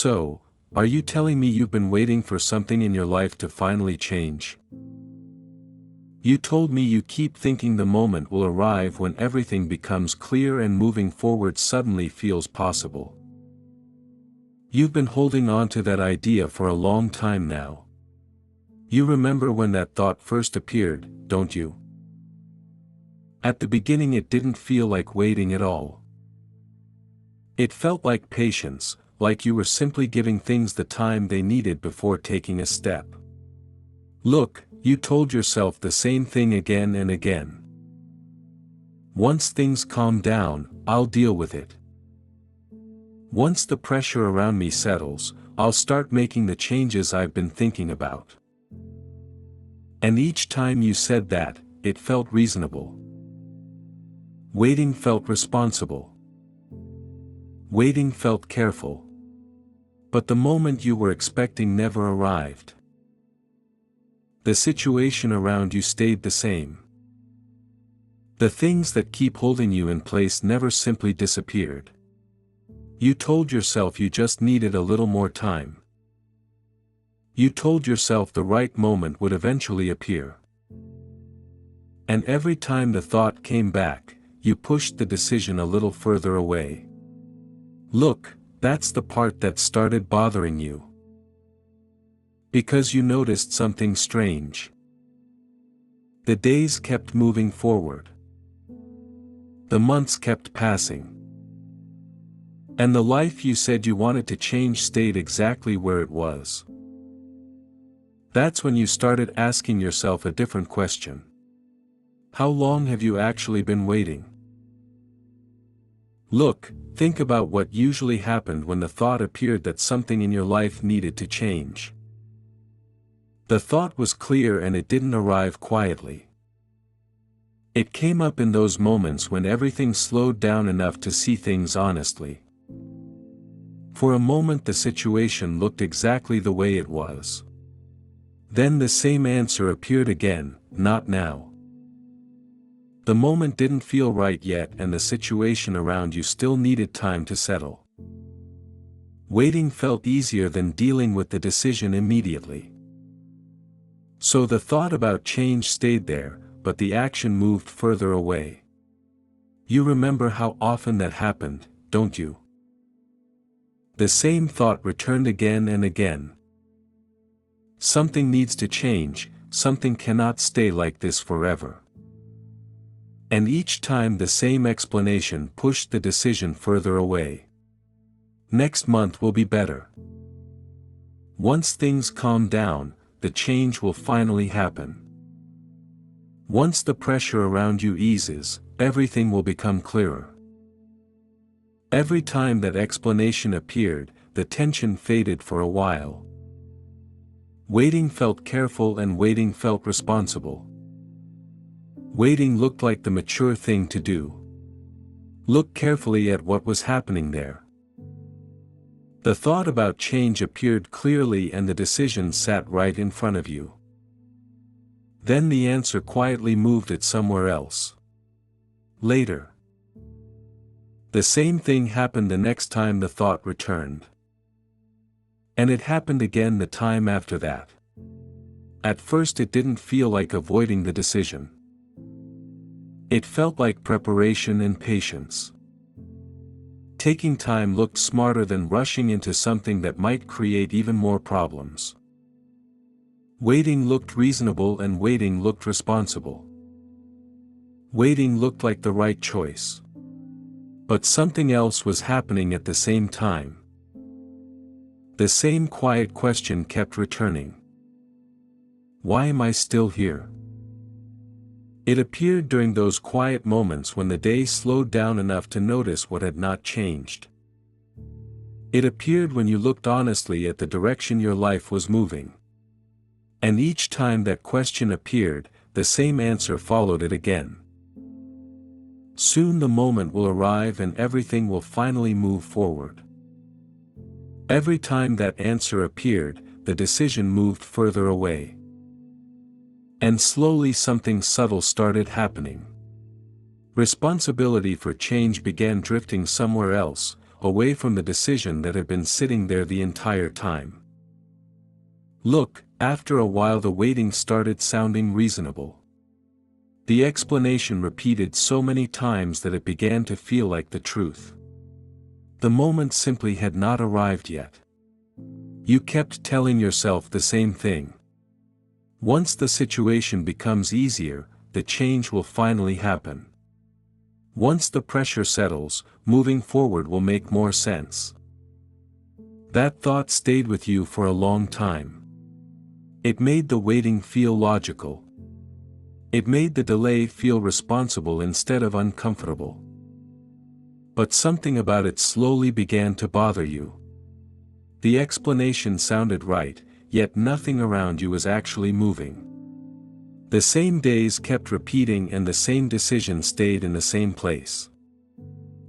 So, are you telling me you've been waiting for something in your life to finally change? You told me you keep thinking the moment will arrive when everything becomes clear and moving forward suddenly feels possible. You've been holding on to that idea for a long time now. You remember when that thought first appeared, don't you? At the beginning it didn't feel like waiting at all. It felt like patience, like you were simply giving things the time they needed before taking a step. Look, you told yourself the same thing again and again. Once things calm down, I'll deal with it. Once the pressure around me settles, I'll start making the changes I've been thinking about. And each time you said that, it felt reasonable. Waiting felt responsible. Waiting felt careful. But the moment you were expecting never arrived. The situation around you stayed the same. The things that keep holding you in place never simply disappeared. You told yourself you just needed a little more time. You told yourself the right moment would eventually appear. And every time the thought came back, you pushed the decision a little further away. Look, that's the part that started bothering you. Because you noticed something strange. The days kept moving forward. The months kept passing. And the life you said you wanted to change stayed exactly where it was. That's when you started asking yourself a different question. How long have you actually been waiting? Look, think about what usually happened when the thought appeared that something in your life needed to change. The thought was clear and it didn't arrive quietly. It came up in those moments when everything slowed down enough to see things honestly. For a moment the situation looked exactly the way it was. Then the same answer appeared again, not now. The moment didn't feel right yet and the situation around you still needed time to settle. Waiting felt easier than dealing with the decision immediately. So the thought about change stayed there, but the action moved further away. You remember how often that happened, don't you? The same thought returned again and again. Something needs to change, something cannot stay like this forever. And each time the same explanation pushed the decision further away. Next month will be better. Once things calm down, the change will finally happen. Once the pressure around you eases, everything will become clearer. Every time that explanation appeared, the tension faded for a while. Waiting felt careful and waiting felt responsible. Waiting looked like the mature thing to do. Look carefully at what was happening there. The thought about change appeared clearly and the decision sat right in front of you. Then the answer quietly moved it somewhere else. Later. The same thing happened the next time the thought returned. And it happened again the time after that. At first it didn't feel like avoiding the decision. It felt like preparation and patience. Taking time looked smarter than rushing into something that might create even more problems. Waiting looked reasonable and waiting looked responsible. Waiting looked like the right choice. But something else was happening at the same time. The same quiet question kept returning. Why am I still here? It appeared during those quiet moments when the day slowed down enough to notice what had not changed. It appeared when you looked honestly at the direction your life was moving. And each time that question appeared, the same answer followed it again. Soon the moment will arrive and everything will finally move forward. Every time that answer appeared, the decision moved further away. And slowly something subtle started happening. Responsibility for change began drifting somewhere else, away from the decision that had been sitting there the entire time. Look, after a while the waiting started sounding reasonable. The explanation repeated so many times that it began to feel like the truth. The moment simply had not arrived yet. You kept telling yourself the same thing. Once the situation becomes easier, the change will finally happen. Once the pressure settles, moving forward will make more sense. That thought stayed with you for a long time. It made the waiting feel logical. It made the delay feel responsible instead of uncomfortable. But something about it slowly began to bother you. The explanation sounded right, yet nothing around you was actually moving. The same days kept repeating and the same decision stayed in the same place.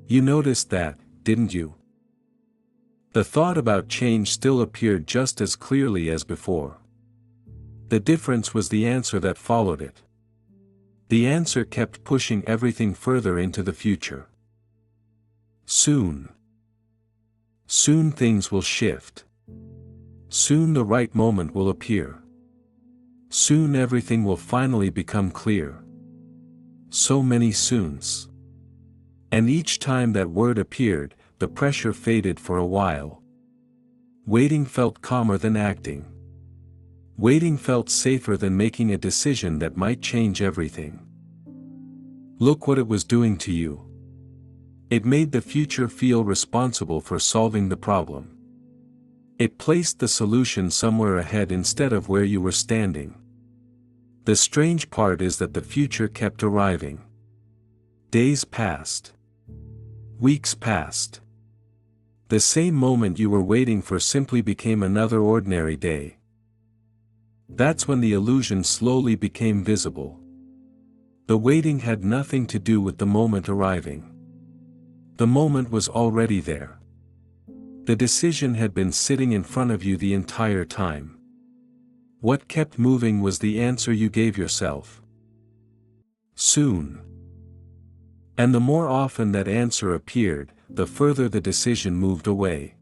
You noticed that, didn't you? The thought about change still appeared just as clearly as before. The difference was the answer that followed it. The answer kept pushing everything further into the future. Soon. Soon things will shift. Soon the right moment will appear. Soon everything will finally become clear. So many soons. And each time that word appeared, the pressure faded for a while. Waiting felt calmer than acting. Waiting felt safer than making a decision that might change everything. Look what it was doing to you. It made the future feel responsible for solving the problem. It placed the solution somewhere ahead instead of where you were standing. The strange part is that the future kept arriving. Days passed. Weeks passed. The same moment you were waiting for simply became another ordinary day. That's when the illusion slowly became visible. The waiting had nothing to do with the moment arriving. The moment was already there. The decision had been sitting in front of you the entire time. What kept moving was the answer you gave yourself. Soon. And the more often that answer appeared, the further the decision moved away.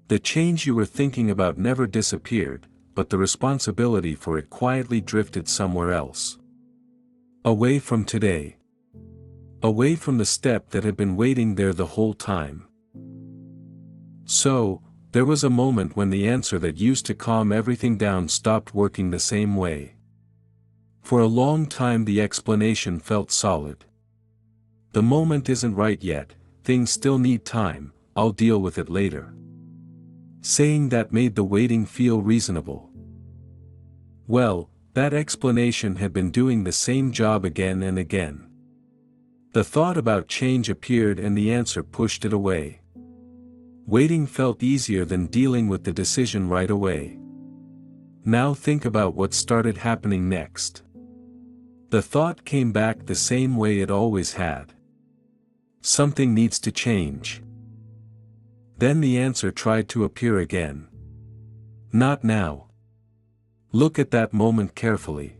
The change you were thinking about never disappeared, but the responsibility for it quietly drifted somewhere else. Away from today. Away from the step that had been waiting there the whole time. So, there was a moment when the answer that used to calm everything down stopped working the same way. For a long time the explanation felt solid. The moment isn't right yet, things still need time, I'll deal with it later. Saying that made the waiting feel reasonable. Well, that explanation had been doing the same job again and again. The thought about change appeared and the answer pushed it away. Waiting felt easier than dealing with the decision right away. Now think about what started happening next. The thought came back the same way it always had. Something needs to change. Then the answer tried to appear again. Not now. Look at that moment carefully.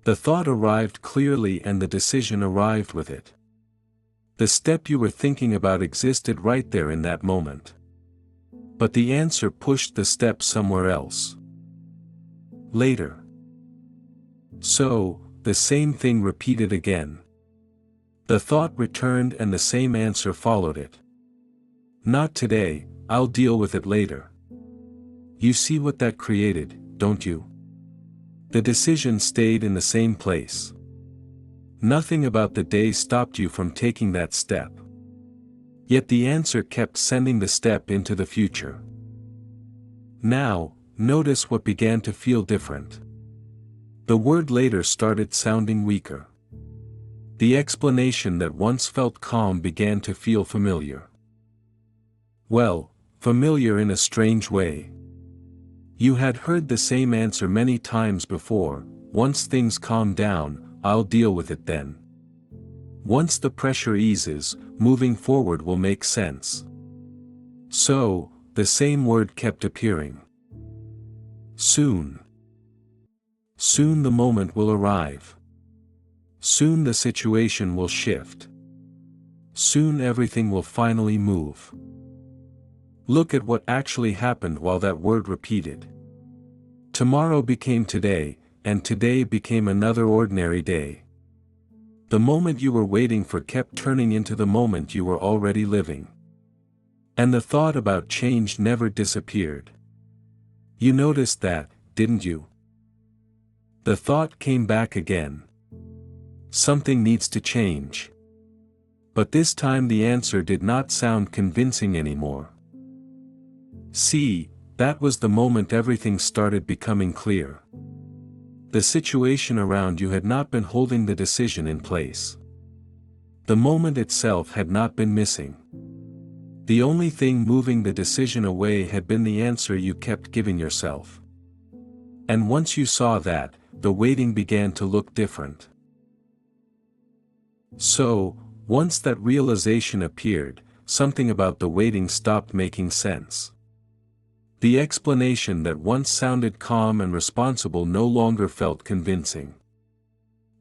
The thought arrived clearly and the decision arrived with it. The step you were thinking about existed right there in that moment. But the answer pushed the step somewhere else. Later. So, the same thing repeated again. The thought returned and the same answer followed it. Not today, I'll deal with it later. You see what that created, don't you? The decision stayed in the same place. Nothing about the day stopped you from taking that step. Yet the answer kept sending the step into the future. Now, notice what began to feel different. The word later started sounding weaker. The explanation that once felt calm began to feel familiar. Well, familiar in a strange way. You had heard the same answer many times before, once things calm down, I'll deal with it then. Once the pressure eases, moving forward will make sense. So, the same word kept appearing. Soon. Soon the moment will arrive. Soon the situation will shift. Soon everything will finally move. Look at what actually happened while that word repeated. Tomorrow became today, and today became another ordinary day. The moment you were waiting for kept turning into the moment you were already living. And the thought about change never disappeared. You noticed that, didn't you? The thought came back again. Something needs to change. But this time the answer did not sound convincing anymore. See, that was the moment everything started becoming clear. The situation around you had not been holding the decision in place. The moment itself had not been missing. The only thing moving the decision away had been the answer you kept giving yourself. And once you saw that, the waiting began to look different. So, once that realization appeared, something about the waiting stopped making sense. The explanation that once sounded calm and responsible no longer felt convincing.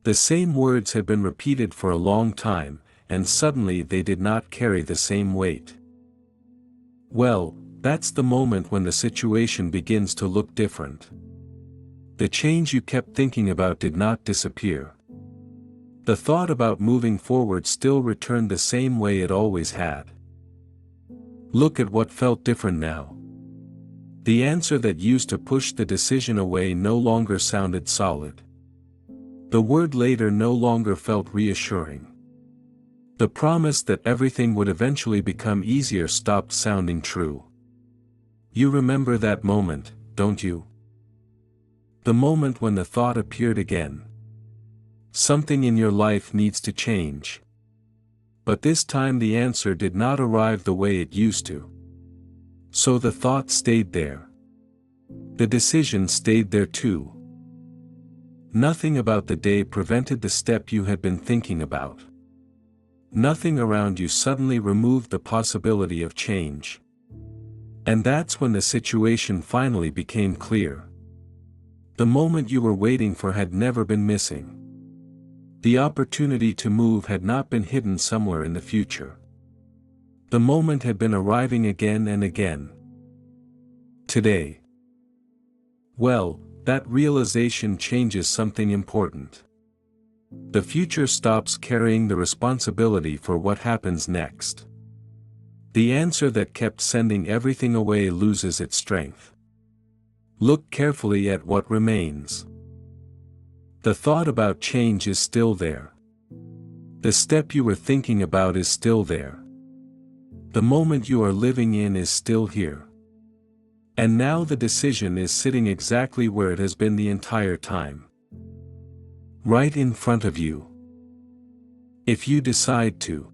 The same words had been repeated for a long time, and suddenly they did not carry the same weight. Well, that's the moment when the situation begins to look different. The change you kept thinking about did not disappear. The thought about moving forward still returned the same way it always had. Look at what felt different now. The answer that used to push the decision away no longer sounded solid. The word later no longer felt reassuring. The promise that everything would eventually become easier stopped sounding true. You remember that moment, don't you? The moment when the thought appeared again. Something in your life needs to change. But this time the answer did not arrive the way it used to. So the thought stayed there. The decision stayed there too. Nothing about the day prevented the step you had been thinking about. Nothing around you suddenly removed the possibility of change. And that's when the situation finally became clear. The moment you were waiting for had never been missing. The opportunity to move had not been hidden somewhere in the future. The moment had been arriving again and again. Today. Well, that realization changes something important. The future stops carrying the responsibility for what happens next. The answer that kept sending everything away loses its strength. Look carefully at what remains. The thought about change is still there. The step you were thinking about is still there. The moment you are living in is still here. And now the decision is sitting exactly where it has been the entire time. Right in front of you. If you decide to.